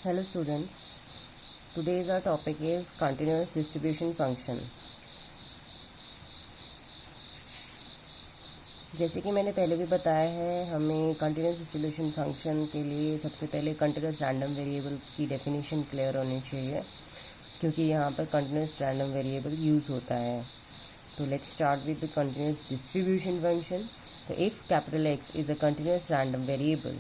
Hello students, today's our topic is continuous distribution function। जैसे कि मैंने पहले भी बताया है, हमें कंटिन्यूस डिस्ट्रीब्यूशन फंक्शन के लिए सबसे पहले कंटिन्यूस रैंडम वेरिएबल की डेफिनेशन क्लियर होनी चाहिए, क्योंकि यहाँ पर कंटिन्यूस रैंडम वेरिएबल यूज़ होता है। तो let's start with the continuous distribution function. तो if capital X is a continuous random variable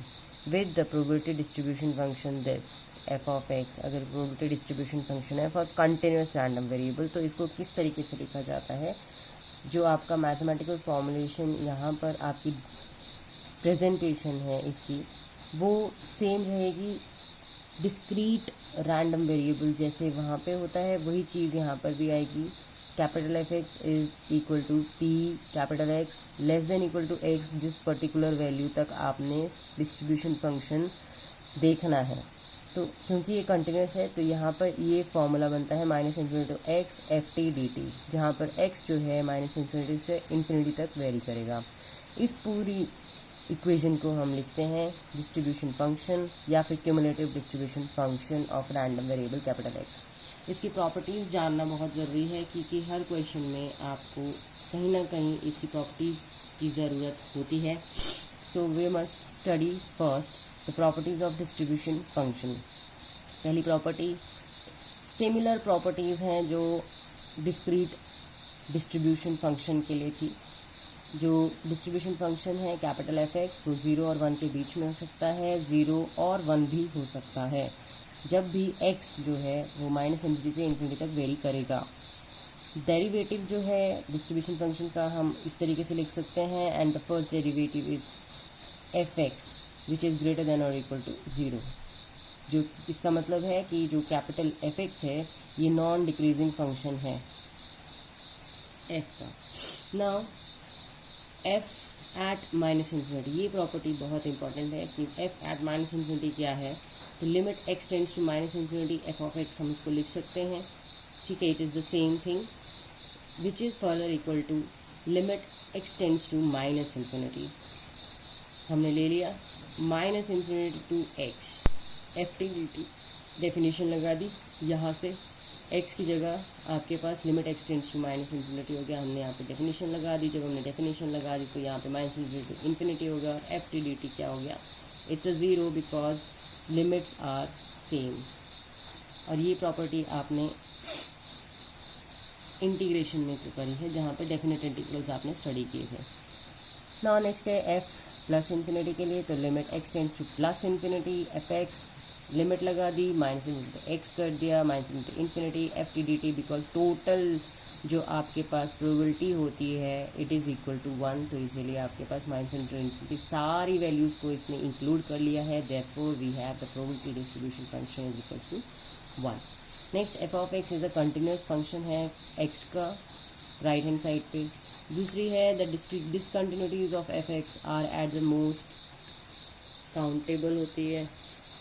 with the probability distribution function this f of x, अगर प्रोबेबिलिटी डिस्ट्रीब्यूशन फंक्शन है for continuous random variable, तो इसको किस तरीके से लिखा जाता है? जो आपका मैथमेटिकल फॉर्मुलेशन यहाँ पर आपकी प्रेजेंटेशन है इसकी, वो सेम रहेगी डिस्क्रीट रैंडम वेरिएबल जैसे वहाँ पे होता है, वही चीज़ यहाँ पर भी आएगी। Capital F x is equal to P capital X less than equal to X, जिस पर्टिकुलर वैल्यू तक आपने डिस्ट्रीब्यूशन फंक्शन देखना है। तो क्योंकि ये कंटिन्यूस है, तो यहाँ पर ये फॉर्मूला बनता है minus infinity to x F T D T, जहाँ पर एक्स जो है माइनस इन्फिनिटी से इन्फिनिटी तक वेरी करेगा। इस पूरी इक्वेशन को हम लिखते हैं डिस्ट्रीब्यूशन फंक्शन या फिर cumulative distribution function of random variable capital x. इसकी प्रॉपर्टीज़ जानना बहुत ज़रूरी है, क्योंकि हर क्वेश्चन में आपको कहीं ना कहीं इसकी प्रॉपर्टीज़ की ज़रूरत होती है। So we must study first the properties of distribution function. पहली प्रॉपर्टी, सिमिलर प्रॉपर्टीज़ हैं जो डिस्क्रीट डिस्ट्रीब्यूशन फंक्शन के लिए थी। जो डिस्ट्रीब्यूशन फंक्शन है कैपिटल एफ एक्स, वो 0 और 1 के बीच में हो सकता है, 0 और 1 भी हो सकता है, जब भी x जो है वो माइनस इन्फिनिटी से इन्फिनिटी तक वेरी करेगा। डेरिवेटिव जो है डिस्ट्रीब्यूशन फंक्शन का हम इस तरीके से लिख सकते हैं, and the first derivative is F X which is greater than और इक्वल टू 0। जो इसका मतलब है कि जो कैपिटल एफ एक्स है ये नॉन डिक्रीजिंग फंक्शन है एफ का। Now F at minus infinity, ये प्रॉपर्टी बहुत इंपॉर्टेंट है कि एफ एट माइनस इन्फिनिटी क्या है। तो limit x tends to minus infinity F of X हम इसको लिख सकते हैं, ठीक है। It is the same thing which is further equal to limit x tends to minus infinity. हमने ले लिया minus infinity to x F T D T, definition लगा दी। यहाँ से x की जगह आपके पास limit x tends to minus infinity हो गया, हमने यहाँ पे डेफिनेशन लगा दी। जब हमने डेफिनेशन लगा दी तो यहाँ पे माइनस इन्फिनिटी टू इन्फिनिटी होगा, और एफ टी डी टी क्या हो गया, it's a 0 because limits are same. और ये प्रॉपर्टी आपने इंटीग्रेशन में करी है, जहाँ पे डेफिनेट इंटीग्रल्स आपने स्टडी किए थे। नाउ नेक्स्ट है एफ प्लस इन्फिनिटी के लिए, तो limit x tends two plus infinity F x, limit लगा दी, माइनस इन्फिनिटी एक्स कर दिया, minus infinity infinity F T D T, because total जो आपके पास प्रोबेबिलिटी होती है इट इज़ इक्वल टू 1, तो इसीलिए आपके पास माइनस इन्फिनिटी सारी वैल्यूज़ को इसने इंक्लूड कर लिया है। Therefore we have the probability distribution function is equal to 1। Next f of x is a continuous function है एक्स का, राइट हैंड साइड पे। दूसरी है the discontinuities of F x are at the most countable होती है,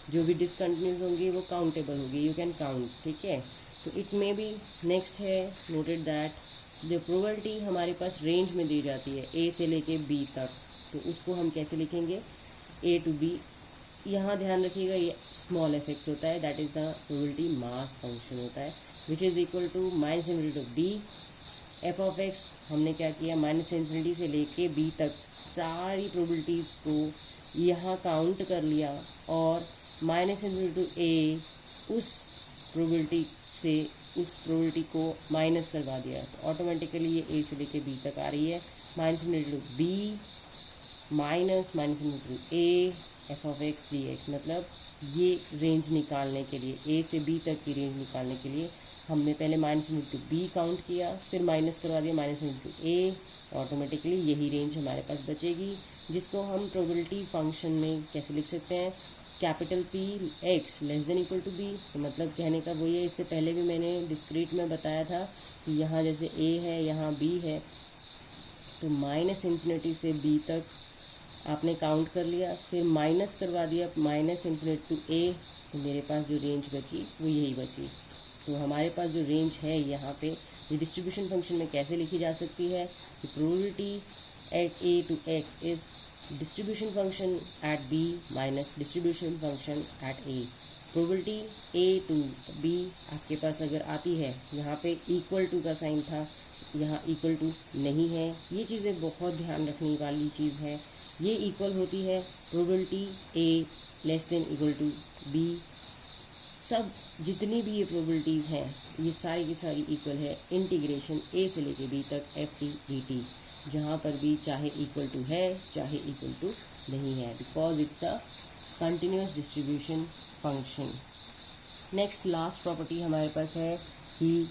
जो भी डिसकंटिन्यूज होंगी वो काउंटेबल होगी, यू कैन काउंट, ठीक है। तो इट मे बी नेक्स्ट है नोटेड दैट जो प्रोबेबिलिटी हमारे पास रेंज में दी जाती है ए से लेके बी तक, तो उसको हम कैसे लिखेंगे, ए टू बी। यहाँ ध्यान रखिएगा ये स्मॉल एफ एक्स होता है, that is the probability mass function होता है, which is equal to minus infinity to B F of X. हमने क्या किया, माइनस इन्फिनिटी से लेके बी तक सारी प्रोबेबिलिटीज़ को यहाँ काउंट कर लिया, और माइनस इन्फिनिटी टू ए उस प्रोबेबिलिटी से उस प्रोबेबिलिटी को माइनस करवा दिया, तो ऑटोमेटिकली ये ए से लेके बी तक आ रही है। Minus infinity to B minus minus infinity to A F of X D X, मतलब ये रेंज निकालने के लिए, ए से बी तक की रेंज निकालने के लिए हमने पहले minus infinity to B count किया, फिर माइनस करवा दिया minus infinity to A, automatically यही रेंज हमारे पास बचेगी, जिसको हम प्रोबेबिलिटी फंक्शन में कैसे लिख सकते हैं, capital P x less than equal to B. तो मतलब कहने का वही है, इससे पहले भी मैंने डिस्क्रीट में बताया था कि यहाँ जैसे ए है यहाँ बी है, तो माइनस इन्फिनिटी से बी तक आपने काउंट कर लिया, फिर माइनस करवा दिया माइनस इन्फिनिटी टू ए, तो मेरे पास जो रेंज बची वो यही बची। तो हमारे पास जो रेंज है यहाँ पे ये डिस्ट्रीब्यूशन फंक्शन में कैसे लिखी जा सकती है, probability at A to X is distribution function at b minus distribution function at a। Probability A to B आपके पास अगर आती है, यहाँ पे इक्वल टू का साइन था, यहाँ इक्वल टू नहीं है, ये चीज़ें बहुत ध्यान रखने वाली चीज़ है। ये इक्वल होती है probability A less than equal to B, सब जितनी भी ये प्रोबेबिलिटीज़ हैं ये सारी की सारी इक्वल है इंटीग्रेशन ए से लेके बी तक एफ टी डी टी, जहाँ पर भी चाहे इक्वल टू है चाहे इक्वल टू नहीं है, because it's a continuous distribution function. Next last property हमारे पास है कि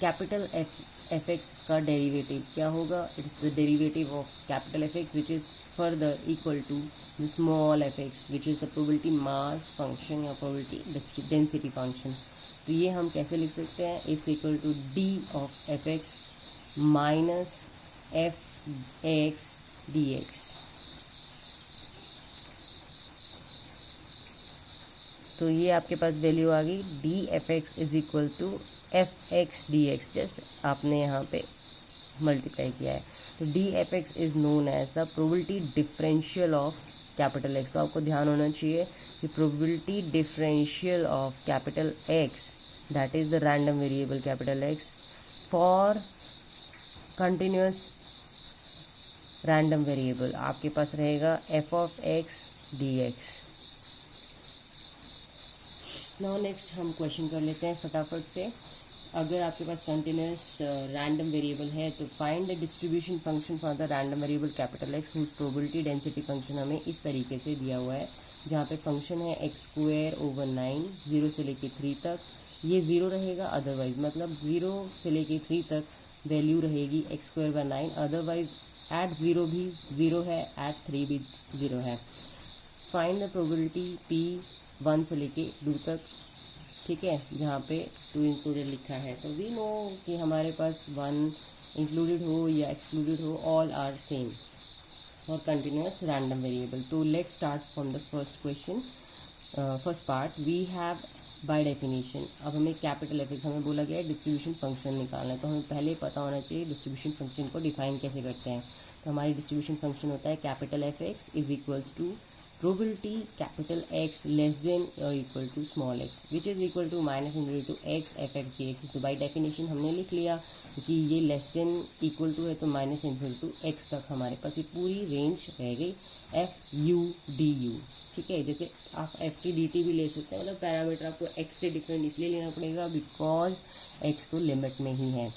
कैपिटल एफ एक्स का डेरिवेटिव क्या होगा। It's the derivative of capital F X which is further equal to the small F X which is the probability mass function या probability density function. तो ये हम कैसे लिख सकते हैं, it's equal to D of F X minus F X D X. तो ये आपके पास वैल्यू आ गई D F x is equal to F X D X, जैसे आपने यहाँ पे मल्टीप्लाई किया है। तो D F x is known as the probability differential of capital X. तो आपको ध्यान होना चाहिए कि probability differential of capital X, that is the random variable capital X for continuous random variable, आपके पास रहेगा F of X D X. Now next हम क्वेश्चन कर लेते हैं फटाफट से। अगर आपके पास कंटिन्यूस रैंडम वेरिएबल है तो find the distribution function for the random variable capital X whose probability density function हमें इस तरीके से दिया हुआ है, जहाँ पे फंक्शन है एक्स स्क्वायर ओवर 9 0 से लेके 3 तक। ये 0 रहेगा, अदरवाइज मतलब 0 से लेके 3 तक वैल्यू रहेगी X square by 9, otherwise at 0 भी 0 है, एट 3 भी 0 है। फाइंड द प्रोबेबिलिटी पी 1 से लेके 2 तक, ठीक है, जहाँ पे 2 इंक्लूडेड लिखा है। तो वी नो कि हमारे पास 1 इंक्लूडेड हो या एक्सक्लूडेड हो, ऑल आर सेम और कंटिन्यूस रैंडम वेरिएबल। तो let's start from the first question, first part. We have by definition, अब हमें कैपिटल एफ एक्स हमें बोला गया है डिस्ट्रीब्यूशन फंक्शन निकालना है, तो हमें पहले पता होना चाहिए डिस्ट्रीब्यूशन फंक्शन को डिफाइन कैसे करते हैं। तो हमारी डिस्ट्रीब्यूशन फंक्शन होता है capital F x is equals to probability capital X less than और equal to small x which is equal to minus into x f x g x. तो बाई डेफिनेशन हमने लिख लिया क्योंकि ये लेस देन इक्वल टू है, तो minus into x तक हमारे पास ये पूरी रेंज रह गई एफ यू डी यू, ठीक है। जैसे आप एफ टी डी टी भी ले सकते हैं, मतलब पैरामीटर आपको एक्स से डिफरेंट इसलिए लेना पड़ेगा बिकॉज एक्स तो लिमिट में ही है,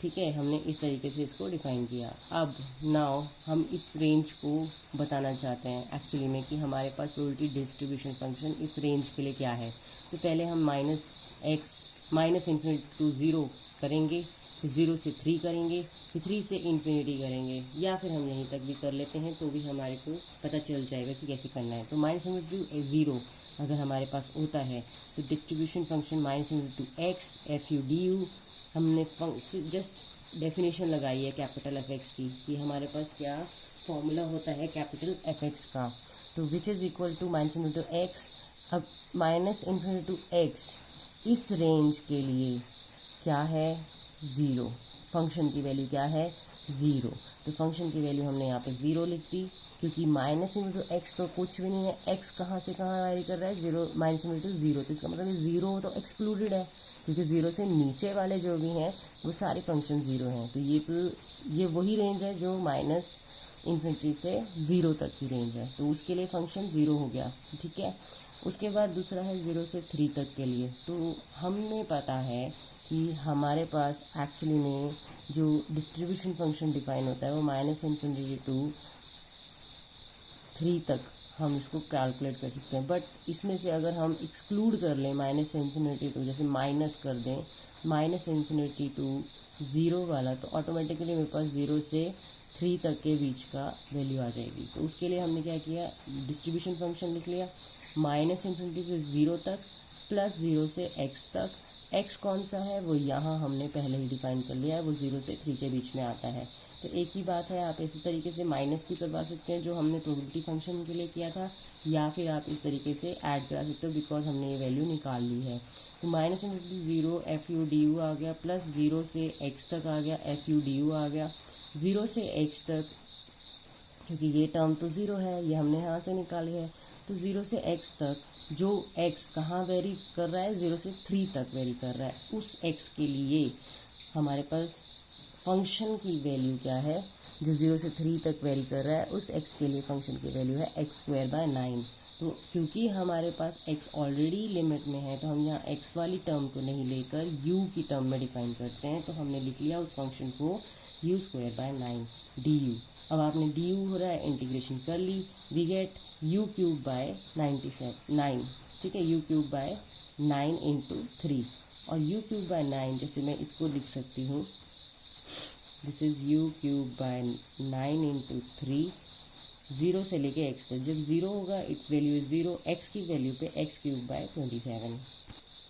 ठीक है। हमने इस तरीके से इसको डिफाइन किया। अब नाउ हम इस रेंज को बताना चाहते हैं एक्चुअली में कि हमारे पास प्रोबेबिलिटी डिस्ट्रीब्यूशन फंक्शन इस रेंज के लिए क्या है। तो पहले हम minus X minus infinity to 0 करेंगे, फिर 0 से 3 करेंगे, फिर 3 से इन्फिनिटी करेंगे, या फिर हम यहीं तक भी कर लेते हैं तो भी हमारे को पता चल जाएगा कि कैसे करना है। तो माइनस इन्फिनिटी टू 0 अगर हमारे पास होता है तो distribution function minus infinity to x f u d u, हमने जस्ट डेफिनेशन लगाई है कैपिटल एफ एक्स की कि हमारे पास क्या फॉर्मूला होता है कैपिटल एफ एक्स का। तो which is equal to minus infinity to x. अब माइनस इन्फिनिटी टू एक्स इस रेंज के लिए क्या है 0, फंक्शन की वैल्यू क्या है 0। तो फंक्शन की वैल्यू हमने यहाँ पे 0 लिख दी क्योंकि माइनस इन्फिनिटी टू एक्स तो कुछ भी नहीं है, एक्स कहाँ से कहाँ वैरी कर रहा है 0, माइनस इन्फिनिटी टू 0, तो इसका मतलब 0 तो एक्सक्लूडेड है क्योंकि 0 से नीचे वाले जो भी हैं वो सारे फंक्शन 0 हैं। तो ये वही रेंज है जो माइनस इन्फिनिटी से 0 तक की रेंज है, तो उसके लिए फंक्शन 0 हो गया, ठीक है। उसके बाद दूसरा है 0 से 3 तक के लिए। तो हमें पता है कि हमारे पास एक्चुअली में जो डिस्ट्रीब्यूशन फंक्शन डिफाइन होता है वो माइनस इन्फिनिटी टू 3 तक हम इसको कैलकुलेट कर सकते हैं। बट इसमें से अगर हम एक्सक्लूड कर लें माइनस इन्फिनिटी टू, जैसे माइनस कर दें माइनस इन्फिनिटी टू 0 वाला, तो ऑटोमेटिकली मेरे पास 0 से 3 तक के बीच का वैल्यू आ जाएगी। तो उसके लिए हमने क्या किया, डिस्ट्रीब्यूशन फंक्शन लिख लिया माइनस इन्फिनिटी से 0 तक प्लस 0 से x तक। x कौन सा है वो यहाँ हमने पहले ही डिफाइन कर लिया है, वो 0 से 3 के बीच में आता है। तो एक ही बात है, आप इसी तरीके से माइनस भी करवा सकते हैं जो हमने प्रोबेबिलिटी फंक्शन के लिए किया था, या फिर आप इस तरीके से ऐड करा सकते हो बिकॉज हमने ये वैल्यू निकाल ली है। तो minus infinity 0 f u d u आ गया, प्लस 0 से x तक आ गया एफ यू डी यू आ गया, 0 से x तक क्योंकि ये टर्म तो 0 है, ये हमने यहाँ से निकाली है, तो 0 से x तक जो x कहाँ वेरी कर रहा है, 0 से 3 तक वेरी कर रहा है, उस x के लिए हमारे पास फंक्शन की वैल्यू क्या है, जो 0 से 3 तक वेरी कर रहा है उस x के लिए फंक्शन की वैल्यू है x²/9। तो क्योंकि हमारे पास x ऑलरेडी लिमिट में है तो हम यहाँ x वाली टर्म को नहीं लेकर u की टर्म में डिफाइन करते हैं, तो हमने लिख लिया उस फंक्शन को u²/9 du। अब आपने du हो रहा है इंटीग्रेशन कर ली, वी गेट u³/9, ठीक है, u³/9 इंटू 3, और u³/9 जैसे मैं इसको लिख सकती हूँ, दिस इज u³/9 इंटू 3, 0 से लेके x तक। जब 0 होगा इट्स वैल्यू इज 0, x की वैल्यू पे x³/27।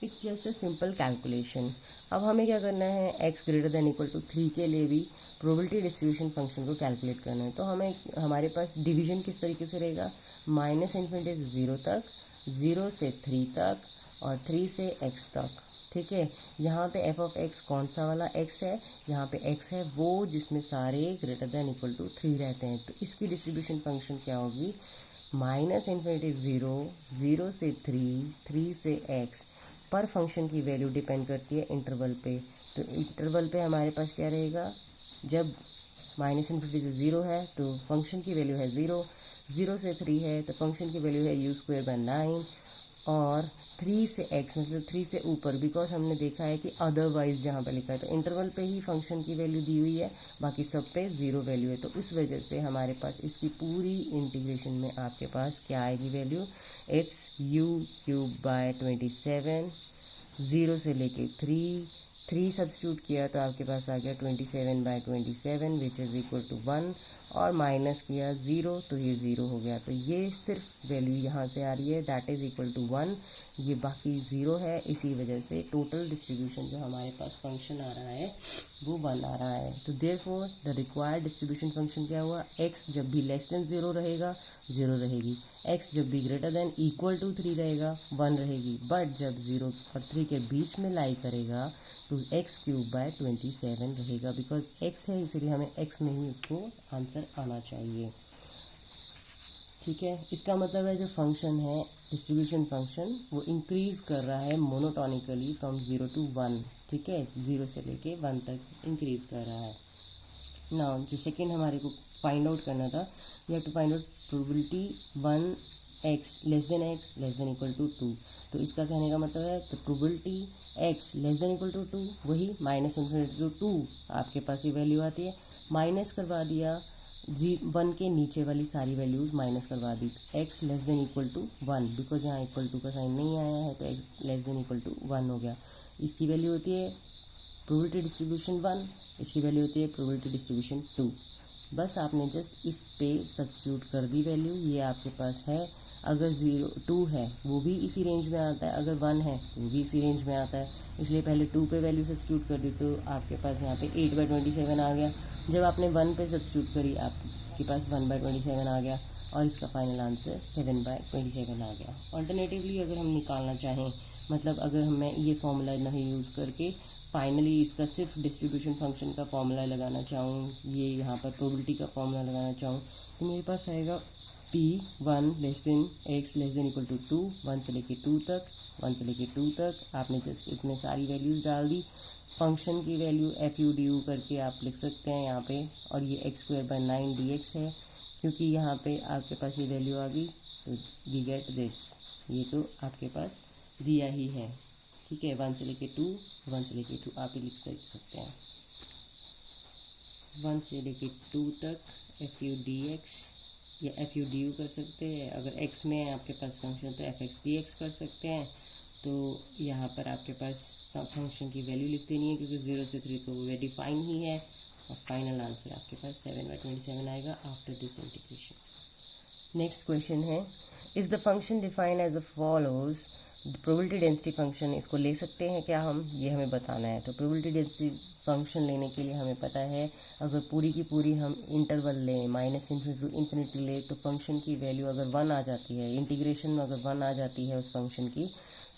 It's just a simple calculation. अब हमें क्या करना है, x greater than equal to 3 के लिए भी प्रोबेबिलिटी डिस्ट्रीब्यूशन फंक्शन को कैलकुलेट करना है। तो हमें हमारे पास डिवीजन किस तरीके से रहेगा, -∞ से 0 तक, 0 से 3 तक, और 3 से x तक, ठीक है। यहाँ पे f ऑफ x कौन सा वाला x है, यहाँ पे x है वो जिसमें सारे >= 3 रहते हैं। तो इसकी डिस्ट्रीब्यूशन फंक्शन क्या होगी, -∞ 0, 0 से 3, 3 से x, पर फंक्शन की वैल्यू डिपेंड करती है इंटरवल पे। तो इंटरवल पे हमारे पास क्या रहेगा, जब -∞ से 0 है तो फंक्शन की वैल्यू है 0, 0 से 3 है तो फंक्शन की वैल्यू है u²/9, और 3 से x मतलब 3 से ऊपर, बिकॉज हमने देखा है कि अदरवाइज जहाँ पे लिखा है तो इंटरवल पे ही फंक्शन की वैल्यू दी हुई है, बाकी सब पे 0 वैल्यू है। तो इस वजह से हमारे पास इसकी पूरी इंटीग्रेशन में आपके पास क्या आएगी वैल्यू, इट्स u³/27, 0 से लेके 3 सब्स्टिट्यूट किया तो आपके पास आ गया 27/27 विच इज़ इक्वल टू 1, और माइनस किया 0 तो ये 0 हो गया। तो ये सिर्फ वैल्यू यहाँ से आ रही है, दैट इज़ इक्वल टू 1, ये बाकी 0 है। इसी वजह से टोटल डिस्ट्रीब्यूशन जो हमारे पास फंक्शन आ रहा है वो 1 आ रहा है। तो therefore the required distribution function क्या हुआ, x जब भी लेस देन 0 रहेगा 0 रहेगी, x जब भी ग्रेटर देन इक्वल टू 3 रहेगा 1 रहेगी, बट जब 0 और 3 के बीच में लाई करेगा तो x³/27 रहेगा। बिकॉज x है इसलिए हमें x में ही उसको आंसर आना चाहिए, ठीक है। इसका मतलब है जो फंक्शन है डिस्ट्रीब्यूशन फंक्शन वो इंक्रीज कर रहा है मोनोटोनिकली फ्रॉम 0 to 1, ठीक है, 0 से लेके 1 तक इंक्रीज कर रहा है। नाउ जो सेकेंड हमारे को फाइंड आउट करना था, we have to find out probability 1x less than x less than equal to 2। तो इसका कहने का मतलब है तो probability x less than equal to 2, वही -∞ to 2 आपके पास ये वैल्यू आती है, माइनस करवा दिया 1 के नीचे वाली सारी वैल्यूज़ माइनस करवा दी, x less than equal to 1, because यहाँ इक्वल टू का साइन नहीं आया है तो x less than equal to 1 हो गया। इसकी वैल्यू होती है प्रोबेबिलिटी डिस्ट्रीब्यूशन 1, इसकी वैल्यू होती है प्रोबेबिलिटी डिस्ट्रीब्यूशन 2। बस आपने जस्ट इस पे सब्स्टिट्यूट कर दी वैल्यू, ये आपके पास है। अगर 2 है वो भी इसी रेंज में आता है, अगर 1 है वो भी इसी रेंज में आता है, इसलिए पहले 2 पे वैल्यू सब्स्टिट्यूट कर दी तो आपके पास यहाँ पे 8/27 आ गया। जब आपने 1 पे सब्स्टिट्यूट करी आपके पास 1/27 आ गया, और इसका फाइनल आंसर 7/27 आ गया। ऑल्टरनेटिवली अगर हम निकालना चाहें, मतलब अगर मैं ये फॉर्मूला नहीं यूज़ करके फाइनली इसका सिर्फ डिस्ट्रीब्यूशन फंक्शन का फॉर्मूला लगाना चाहूँ, ये यहाँ पर प्रोबेबिलिटी का फॉर्मूला लगाना चाहूँ, तो मेरे पास आएगा p1 less than x less than equal to 2, 1 से लेके 2 तक, 1 से लेके 2 तक आपने जस्ट इसमें सारी वैल्यूज़ डाल दी। फंक्शन की वैल्यू fu du करके आप लिख सकते हैं यहाँ पे, और ये x²/9 dx है, क्योंकि यहाँ पे आपके पास ये वैल्यू आ गई तो वी गेट दिस, ये तो आपके पास दिया ही है, ठीक है। 1 से लेके 2, 1 से लेके 2 आप ही लिख सकते हैं, 1 से लेके 2 तक fu dx या fu du कर सकते हैं। अगर x में आपके पास फंक्शन तो fx dx कर सकते हैं। तो यहाँ पर आपके पास सब फंक्शन की वैल्यू लिख देनी है, क्योंकि 0 से 3 तो वो डिफाइन ही है, और फाइनल आंसर आपके पास 7/27 आएगा after this integration. Next question है, is the function define as a follows, probability density function, इसको ले सकते हैं क्या हम, ये हमें बताना है। तो प्रोबेबिलिटी डेंसिटी फंक्शन लेने के लिए हमें पता है अगर पूरी की पूरी हम इंटरवल लें -∞ to ∞ ले, तो फंक्शन की वैल्यू अगर 1 आ जाती है, इंटीग्रेशन में अगर 1 आ जाती है उस फंक्शन की,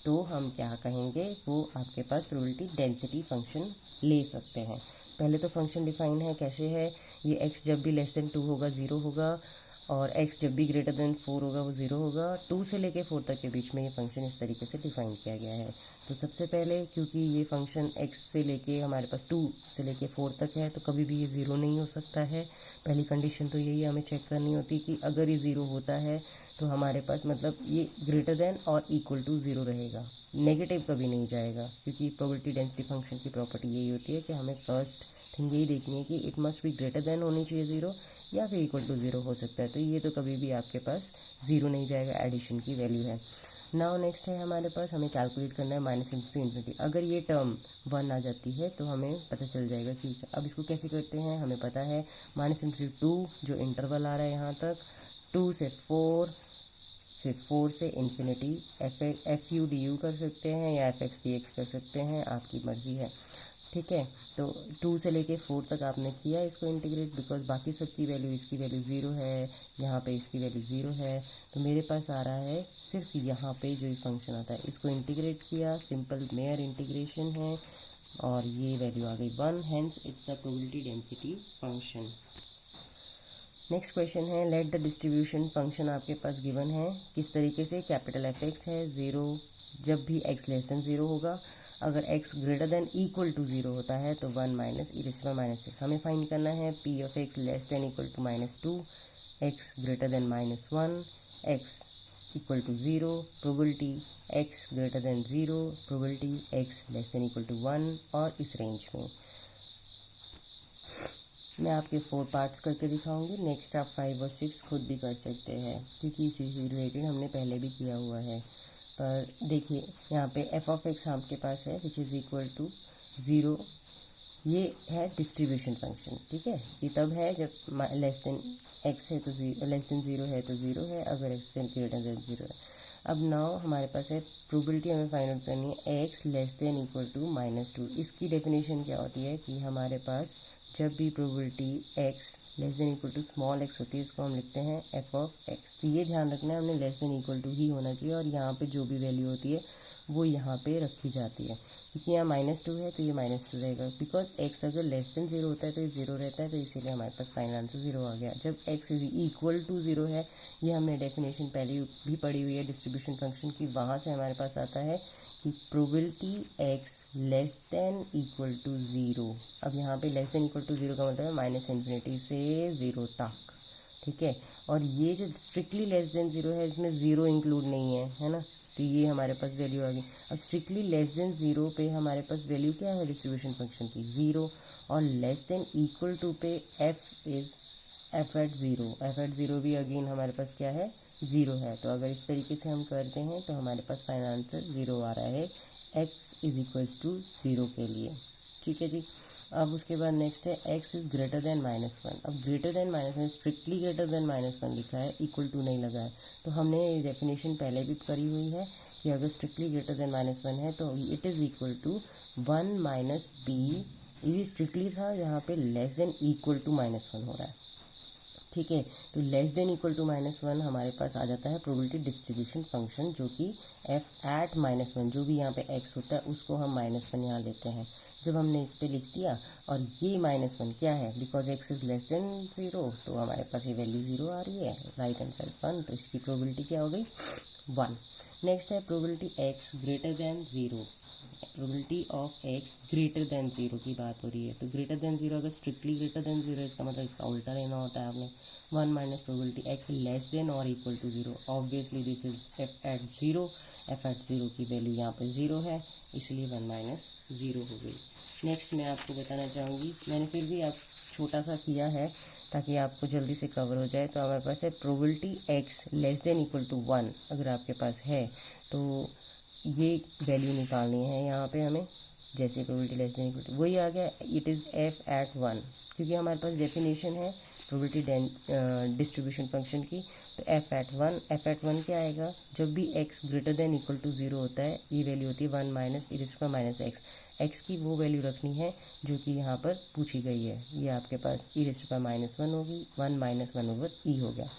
तो हम क्या कहेंगे, वो आपके पास प्रोबेबिलिटी डेंसिटी फंक्शन ले सकते हैं। पहले तो फंक्शन डिफाइन है, कैसे है, ये x जब भी लेस देन 2 होगा 0 होगा, और x जब भी ग्रेटर देन 4 होगा वो 0 होगा। 2 से लेके 4 तक के बीच में ये फंक्शन इस तरीके से डिफाइन किया गया है। तो सबसे पहले क्योंकि ये फंक्शन x से लेके हमारे पास 2 से लेके 4 तक है तो कभी भी ये 0 नहीं हो सकता है। पहली कंडीशन तो यही हमें चेक करनी होती कि अगर ये 0 होता है तो हमारे पास मतलब ये ग्रेटर देन और इक्वल टू 0 रहेगा, नेगेटिव कभी नहीं जाएगा, क्योंकि प्रोबेबिलिटी डेंसिटी फंक्शन की प्रॉपर्टी यही होती है कि हमें फर्स्ट थिंग यही देखनी है कि it must be greater than होनी चाहिए 0 या फिर इक्वल टू 0 हो सकता है। तो ये तो कभी भी आपके पास 0 नहीं जाएगा, एडिशन की वैल्यू है। नाउ नेक्स्ट है हमारे पास, हमें कैलकुलेट करना है माइनस इन्फिनिटी। अगर ये टर्म 1 आ जाती है तो हमें पता चल जाएगा कि अब इसको कैसे करते हैं। हमें पता है माइनस इन्फिनिटी 2 जो इंटरवल आ रहा है यहाँ तक, 2 से 4, फिर 4 से infinity. F u d you कर सकते हैं या एफ एक्स डी एक्स कर सकते हैं, आपकी मर्ज़ी है, ठीक है। तो 2 से लेके 4 तक आपने किया इसको इंटीग्रेट, बिकॉज बाकी सब की वैल्यू, इसकी वैल्यू 0 है, यहाँ पे इसकी वैल्यू 0 है, तो मेरे पास आ रहा है सिर्फ यहाँ पे जो ये फंक्शन आता है इसको इंटीग्रेट किया, सिंपल मेयर इंटीग्रेशन है और ये वैल्यू आ गई 1, hence it's a probability density function. Next question है, लेट द डिस्ट्रीब्यूशन फंक्शन आपके पास गिवन है किस तरीके से, कैपिटल एफ एक्स है 0 जब भी x लेस देन 0 होगा, अगर x greater than equal to 0 होता है तो 1 minus e raise to power minus 6 हमें फाइंड करना है। p of x less than equal to -2, x greater than -1, x equal to 0, probability x greater than 0, probability x less than equal to 1 और इस range में। मैं आपके 4 parts करके दिखाऊंगी, नेक्स्ट आप 5 और 6 खुद भी कर सकते हैं क्योंकि इसी से रिलेटेड हमने पहले भी किया हुआ है। पर देखिए यहाँ पे f ऑफ x आपके पास है विच इज़ इक्वल टू 0, ये है डिस्ट्रीब्यूशन फंक्शन, ठीक है। ये तब है जब लेस देन x है तो लेस देन 0 है तो 0 है, अगर x देन ग्रेटर देन 0 है। अब नाउ हमारे पास है प्रोबेबिलिटी हमें फाइंड आउट करनी है x less than equal to -2। इसकी डेफिनेशन क्या होती है कि हमारे पास जब भी probability x less than equal to small x होती है इसको हम लिखते हैं f ऑफ x। तो ये ध्यान रखना है हमने लेस देन इक्वल टू ही होना चाहिए और यहाँ पे जो भी वैल्यू होती है वो यहाँ पे रखी जाती है, क्योंकि यहाँ -2 है तो ये -2 रहेगा, बिकॉज x अगर लेस देन 0 होता है तो ये 0 रहता है, तो इसीलिए हमारे पास फाइनल आंसर 0 आ गया। जब x इज इक्वल टू 0 है, ये हमने डेफिनेशन पहले भी पढ़ी हुई है डिस्ट्रीब्यूशन फंक्शन की, वहाँ से हमारे पास आता है कि probability x less than equal to 0। अब यहाँ पे लेस देन इक्वल टू 0 का मतलब है माइनस इन्फिनिटी से 0 तक, ठीक है। और ये जो स्ट्रिक्टली लेस देन 0 है इसमें 0 इंक्लूड नहीं है ना, तो ये हमारे पास वैल्यू आ गई। अब स्ट्रिक्टली लेस देन 0 पे हमारे पास वैल्यू क्या है डिस्ट्रीब्यूशन फंक्शन की, 0, और लेस देन इक्वल टू पे f is f at zero भी अगेन हमारे पास क्या है 0 है। तो अगर इस तरीके से हम करते हैं तो हमारे पास फाइनल आंसर 0 आ रहा है x इज इक्वल्स टू 0 के लिए, ठीक है जी। अब उसके बाद नेक्स्ट है x इज़ ग्रेटर देन -1। अब greater than -1 strictly greater than -1 लिखा है, इक्वल टू नहीं लगा है, तो हमने ये डेफिनेशन पहले भी करी हुई है कि अगर स्ट्रिक्टली ग्रेटर देन -1 है तो it is equal to 1 minus b। ये स्ट्रिक्टली था, यहाँ पे लेस देन इक्वल टू -1 हो रहा है, ठीक है। तो लेस देन इक्वल टू -1 हमारे पास आ जाता है प्रोबेबिलिटी डिस्ट्रीब्यूशन फंक्शन, जो कि f एट -1 जो भी यहाँ पे x होता है उसको हम -1 यहाँ लेते हैं। जब हमने इस पे लिख दिया और ये -1 क्या है, because x is less then 0 तो हमारे पास ये वैल्यू 0 आ रही है, राइट हैंड साइड 1, तो इसकी प्रोबेबिलिटी क्या हो गई 1। नेक्स्ट है probability x greater than 0। Probability of x greater than 0 की बात हो रही है, तो ग्रेटर देन 0 अगर स्ट्रिक्टली ग्रेटर देन 0 इसका मतलब इसका उल्टा लेना होता है आपने, 1 minus probability x less than और equal to 0। Obviously this is f at 0, f at 0 की वैल्यू यहाँ पे 0 है, इसलिए 1 माइनस 0 हो गई। नेक्स्ट मैं आपको बताना चाहूँगी, मैंने फिर भी आप छोटा सा किया है ताकि आपको जल्दी से कवर हो जाए। तो हमारे पास है probability x less than equal to 1 अगर आपके पास है तो ये वैल्यू निकालनी है यहाँ पे हमें, जैसे probability less than equal to वही आ गया, इट इज़ f एट 1, क्योंकि हमारे पास डेफिनेशन है प्रोबेबिलिटी डिस्ट्रीब्यूशन फंक्शन की। तो f एट 1 क्या आएगा, जब भी x greater than equal to 0 होता है ये वैल्यू होती है 1 minus e raise to power minus x की वो वैल्यू रखनी है जो कि यहाँ पर पूछी गई है। ये आपके पास ई रेज़ टू पावर -1 होगी, 1 माइनस 1 ओवर ई हो गया।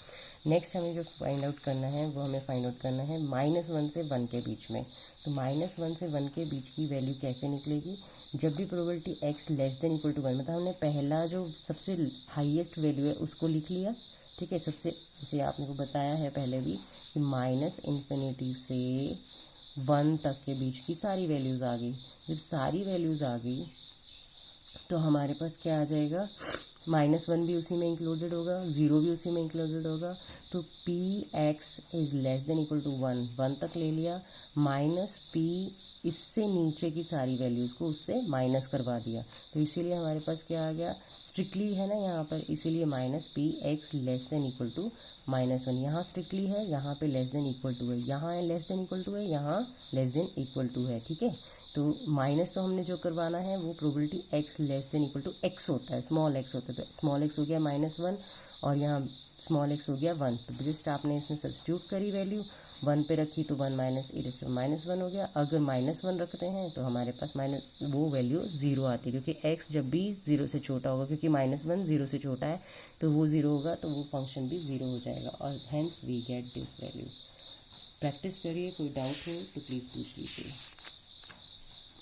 नेक्स्ट हमें जो फाइंड आउट करना है वो हमें फाइंड आउट करना है -1 से 1 के बीच में। तो -1 से 1 के बीच की वैल्यू कैसे निकलेगी, जब भी probability x less than equal to 1, मतलब हमने पहला जो सबसे हाईएस्ट वैल्यू है उसको लिख लिया, ठीक है। सबसे जैसे आपने को बताया है पहले भी कि माइनस इन्फिनिटी से 1 तक के बीच की सारी वैल्यूज़ आ गई। जब सारी वैल्यूज़ आ गई तो हमारे पास क्या आ जाएगा, -1 भी उसी में इंक्लूडेड होगा, 0 भी उसी में इंक्लूडेड होगा। तो p x is less than equal to 1 तक ले लिया, माइनस पी इससे नीचे की सारी वैल्यूज़ को उससे माइनस करवा दिया। तो इसीलिए हमारे पास क्या आ गया, स्ट्रिक्टली है ना यहाँ पर, इसीलिए minus p x less than equal to -1। यहाँ स्ट्रिक्टली है, यहाँ पे लेस देन इक्वल टू है, यहाँ है लेस देन इक्वल टू है, यहाँ लेस देन इक्वल टू है। ठीक है, तो माइनस तो हमने जो करवाना है वो probability x less than equal to x होता है, स्मॉल x होता है। तो स्मॉल x हो गया -1 और यहाँ स्मॉल x हो गया 1। तो जस्ट आपने इसमें सब्स्टिट्यूट करी, वैल्यू 1 पे रखी तो 1 माइनस -1 हो गया। अगर -1 रखते हैं तो हमारे पास वो वैल्यू 0 आती है, क्योंकि x जब भी 0 से छोटा होगा, क्योंकि -1 0 से छोटा है तो वो 0 होगा, तो वो फंक्शन भी 0 हो जाएगा और hence we get this value. Practice करिए, कोई डाउट हो तो प्लीज़ पूछ लीजिए।